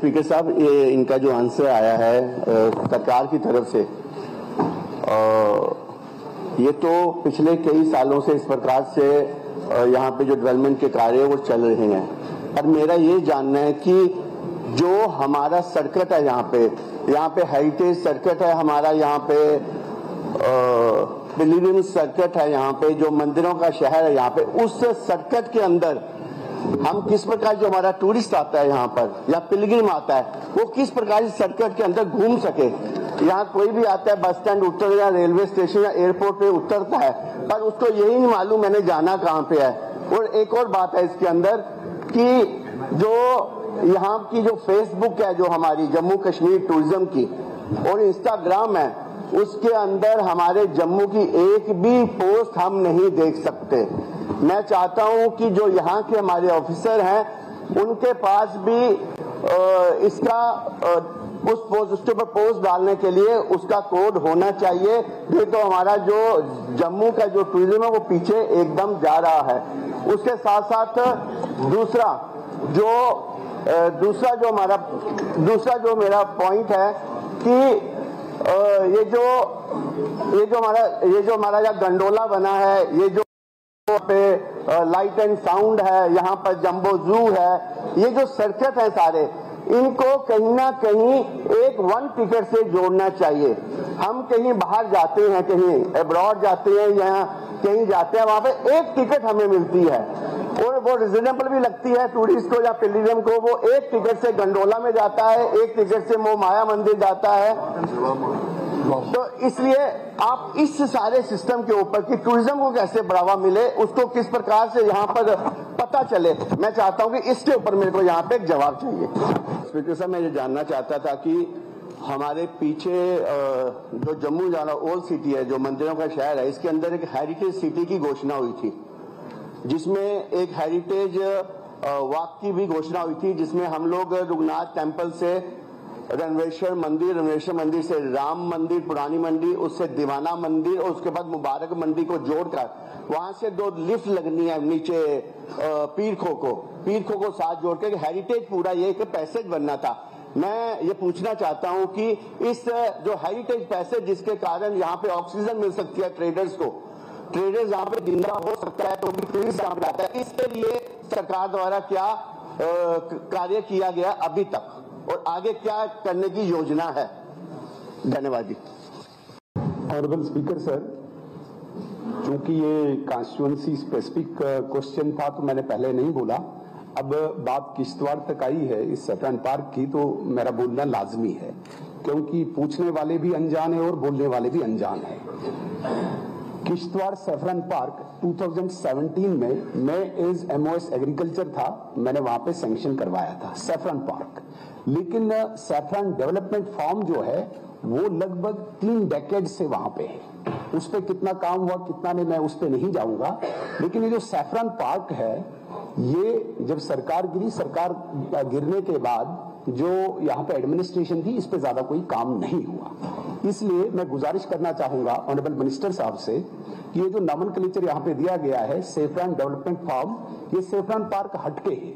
Speaker साहब, ये इनका जो आंसर आया है सरकार की तरफ से, ये तो पिछले कई सालों से इस प्रकार से यहाँ पे जो डेवलपमेंट के कार्य वो चल रहे हैं। पर मेरा ये जानना है कि जो हमारा सर्किट है यहाँ पे हेरिटेज सर्किट है हमारा, यहाँ पे पिलग्रिम सर्किट है, यहाँ पे जो मंदिरों का शहर है, यहाँ पे उस सर्किट के अंदर हम किस प्रकार, जो हमारा टूरिस्ट आता है यहाँ पर या पिलग्रिम आता है, वो किस प्रकार से सर्किट के अंदर घूम सके। यहाँ कोई भी आता है, बस स्टैंड उतर या रेलवे स्टेशन या एयरपोर्ट पे उतरता है, पर उसको यही नहीं मालूम मैंने जाना कहाँ पे है। और एक और बात है इसके अंदर कि जो यहाँ की जो फेसबुक है, जो हमारी जम्मू कश्मीर टूरिज्म की, और इंस्टाग्राम है, उसके अंदर हमारे जम्मू की एक भी पोस्ट हम नहीं देख सकते। मैं चाहता हूं कि जो यहाँ के हमारे ऑफिसर हैं उनके पास भी इसका उसके ऊपर पोस्ट डालने के लिए उसका कोड होना चाहिए। नहीं तो हमारा जो जम्मू का जो टूरिज्म है वो पीछे एकदम जा रहा है। उसके साथ साथ दूसरा जो मेरा पॉइंट है कि ये जो हमारा गंडोला बना है, ये जो पे लाइट एंड साउंड है, यहाँ पर जंबो जू है, ये जो सर्किट है सारे, इनको कहीं ना कहीं एक वन टिकट से जोड़ना चाहिए। हम कहीं बाहर जाते हैं, कहीं अब्रॉड जाते हैं या कहीं जाते हैं, वहां पे एक टिकट हमें मिलती है और वो रिजनेबल भी लगती है टूरिस्ट को या पिलग्रिम को। वो एक टिकट से गंडोला में जाता है, एक टिकट से मोहमाया मंदिर जाता है। तो इसलिए आप इस सारे सिस्टम के ऊपर कि टूरिज्म को कैसे बढ़ावा मिले, उसको किस प्रकार से यहाँ पर पता चले, मैं चाहता हूँ कि इसके ऊपर मेरे को यहाँ पे एक जवाब चाहिए। स्पीकर साहब, मैं ये जानना चाहता था कि हमारे पीछे जो जम्मू जाना ओल्ड सिटी है, जो मंदिरों का शहर है, इसके अंदर एक हेरिटेज सिटी की घोषणा हुई थी, जिसमें एक हेरिटेज वॉक की भी घोषणा हुई थी, जिसमें हम लोग रघुनाथ टेम्पल से रणवेश्वर मंदिर से राम मंदिर, पुरानी मंदिर, उससे दीवाना मंदिर और उसके बाद मुबारक मंदिर को जोड़कर वहां से 2 लिफ्ट लगनी है नीचे पीर खो को साथ जोड़ के हेरिटेज पूरा ये एक पैसेज बनना था। मैं ये पूछना चाहता हूं कि इस जो हेरिटेज पैसेज, जिसके कारण यहाँ पे ऑक्सीजन मिल सकती है ट्रेडर्स यहाँ पे जिंदा हो सकता है, तो भी टूरिस्ट यहाँ पे आता है, इसके लिए सरकार द्वारा क्या कार्य किया गया अभी तक और आगे क्या करने की योजना है? धन्यवाद जी। ऑनरेबल स्पीकर सर, चूंकि ये कॉन्स्टिट्यूएंसी स्पेसिफिक क्वेश्चन था तो मैंने पहले नहीं बोला। अब बात किश्तवाड़ तक आई है इस सैफरन पार्क की, तो मेरा बोलना लाजमी है, क्योंकि पूछने वाले भी अनजान है और बोलने वाले भी अनजान है। किश्तवाड़ सैफरन पार्क 2017 में मैं एज MOS एग्रीकल्चर था, मैंने वहां पे सैंक्शन करवाया था सैफरन पार्क। लेकिन सैफरन डेवलपमेंट फॉर्म जो है वो लगभग 3 डेकेड से वहां पे है। उस पर कितना काम हुआ कितना नहीं, मैं उस पर नहीं जाऊंगा। लेकिन ये जो सैफरन पार्क है, ये जब सरकार गिरने के बाद जो यहाँ पे एडमिनिस्ट्रेशन थी, इस पे ज्यादा कोई काम नहीं हुआ। इसलिए मैं गुजारिश करना चाहूंगा ऑनरेबल मिनिस्टर साहब से कि ये जो नॉमेनक्लेचर यहाँ पे दिया गया है सैफरन डेवलपमेंट फॉर्म, ये सैफरन पार्क हटके है।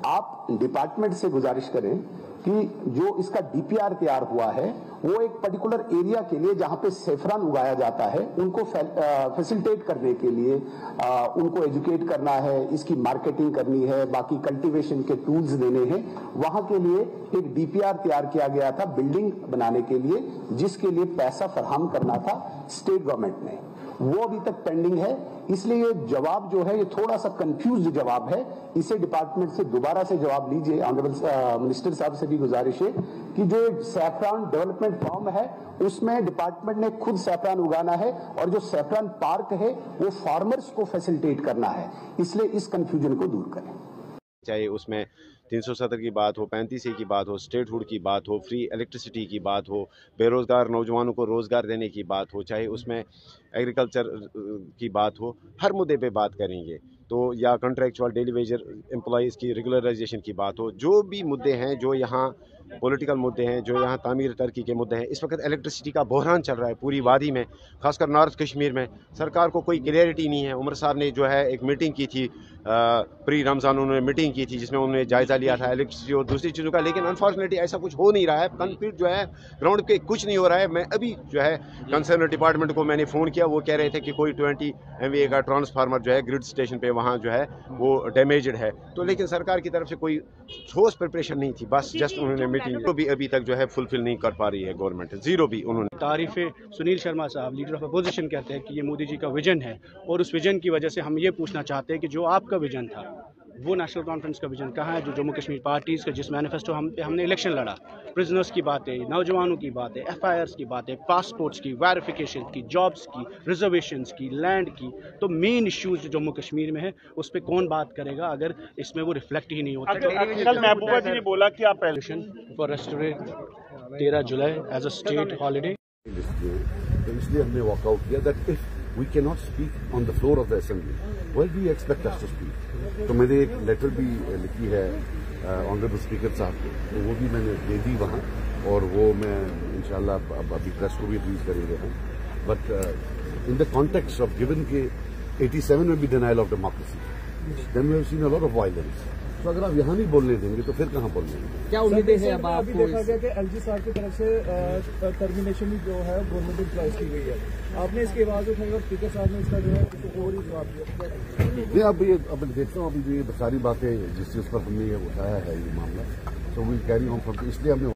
आप डिपार्टमेंट से गुजारिश करें कि जो इसका DPR तैयार हुआ है वो एक पर्टिकुलर एरिया के लिए जहां पे सैफरन उगाया जाता है, उनको फैसिलिटेट करने के लिए उनको एजुकेट करना है, इसकी मार्केटिंग करनी है, बाकी कल्टीवेशन के टूल्स देने हैं, वहां के लिए एक DPR तैयार किया गया था बिल्डिंग बनाने के लिए, जिसके लिए पैसा फराहम करना था स्टेट गवर्नमेंट ने, वो अभी तक पेंडिंग है। इसलिए ये जवाब जो है ये थोड़ा सा कंफ्यूज जवाब है, इसे डिपार्टमेंट से दोबारा से जवाब लीजिए। ऑनरेबल मिनिस्टर साहब से भी गुजारिश है कि जो सैफरन डेवलपमेंट फॉर्म है उसमें डिपार्टमेंट ने खुद सैफरन उगाना है और जो सैफरन पार्क है वो फार्मर्स को फैसिलिटेट करना है, इसलिए इस कंफ्यूजन को दूर करें। चाहे उसमें 370 की बात हो, 35A की बात हो, स्टेटहुड की बात हो, फ्री इलेक्ट्रिसिटी की बात हो, बेरोज़गार नौजवानों को रोज़गार देने की बात हो, चाहे उसमें एग्रीकल्चर की बात हो, हर मुद्दे पे बात करेंगे। तो या कॉन्ट्रैक्चुअल डेली वेजर एम्प्लॉइज़ की रेगुलराइजेशन की बात हो, जो भी मुद्दे हैं, जो यहाँ पॉलिटिकल मुद्दे हैं, जो यहाँ तामीर तरक्की के मुद्दे हैं, इस वक्त इलेक्ट्रिसिटी का बहरान चल रहा है पूरी वादी में, खासकर नॉर्थ कश्मीर में। सरकार को कोई क्लियरिटी नहीं है। उमर साहब ने जो है एक मीटिंग की थी, प्री रमज़ान उन्होंने मीटिंग की थी जिसमें उन्होंने जायज़ा लिया था इलेक्ट्रिसिटी और दूसरी चीज़ों का, लेकिन अनफॉर्चुनेटली ऐसा कुछ हो नहीं रहा है। कंप्लीट जो है ग्राउंड पे कुछ नहीं हो रहा है। मैं अभी जो है कंसर्न डिपार्टमेंट को मैंने फ़ोन किया, वो कह रहे थे कि कोई 20 MVA का ट्रांसफार्मर जो है ग्रिड स्टेशन पे वहाँ जो है वो डैमेज्ड है। तो लेकिन सरकार की तरफ से कोई ठोस प्रिपरेशन नहीं थी, बस जस्ट उन्होंने मीटिंग तो भी अभी तक जो है फुलफिल नहीं कर पा रही है गवर्नमेंट, जीरो भी उन्होंने। तारीफ़ सुनील शर्मा साहब लीडर ऑफ अपोजिशन कहते हैं कि ये मोदी जी का विजन है, और उस विजन की वजह से हम ये पूछना चाहते हैं कि जो आपका विजन था वो नेशनल कॉन्फ्रेंस का विजन कहाँ है, जो जम्मू कश्मीर पार्टीज़ का जिस मैनिफेस्टो हमने इलेक्शन लड़ा, प्रिजनर्स की बातें, नौजवानों की बातें, FIRs की बातें, पासपोर्ट्स की, वेरिफिकेशन की, जॉब्स की, रिजर्वेशंस की, लैंड की, तो मेन इश्यूज़ जो जम्मू कश्मीर में है उस पर कौन बात करेगा अगर इसमें वो रिफ्लेक्ट ही नहीं होता। कल महबूबा जी ने बोला कि आप for restore 13 July as a state holiday, तो इसलिए हमने वॉकआउट किया that if we can not speak on the floor of the assembly, well we expect us to speak. तो मैंने एक लेटर भी लिखी है ऑनरेबल स्पीकर साहब को, तो वो भी मैंने दे दी वहाँ, और वो मैं इंशाल्लाह अब अभी प्रेस को भी रिलीज करेंगे हम। But in the context of given के 87 में भी denial of democracy, then we have seen a lot of violence. तो अगर आप यहाँ नहीं बोलने देंगे तो फिर कहाँ बोलने देंगे? क्या उम्मीदें हैं अब आपको? देखा गया कि LG साहब की तरफ से टर्मिनेशन जो है गवर्नमेंट एम्प्लॉइज की गई है, आपने इसकी आवाज उठाई और स्पीकर साहब ने इसका जो है और ही जवाब दिया। नहीं, अब देखता हूँ अभी जो ये सारी बातें जिस चीज पर हमने ये उठाया है ये मामला, तो वी कैरी ऑन फ्रॉम, इसलिए हमने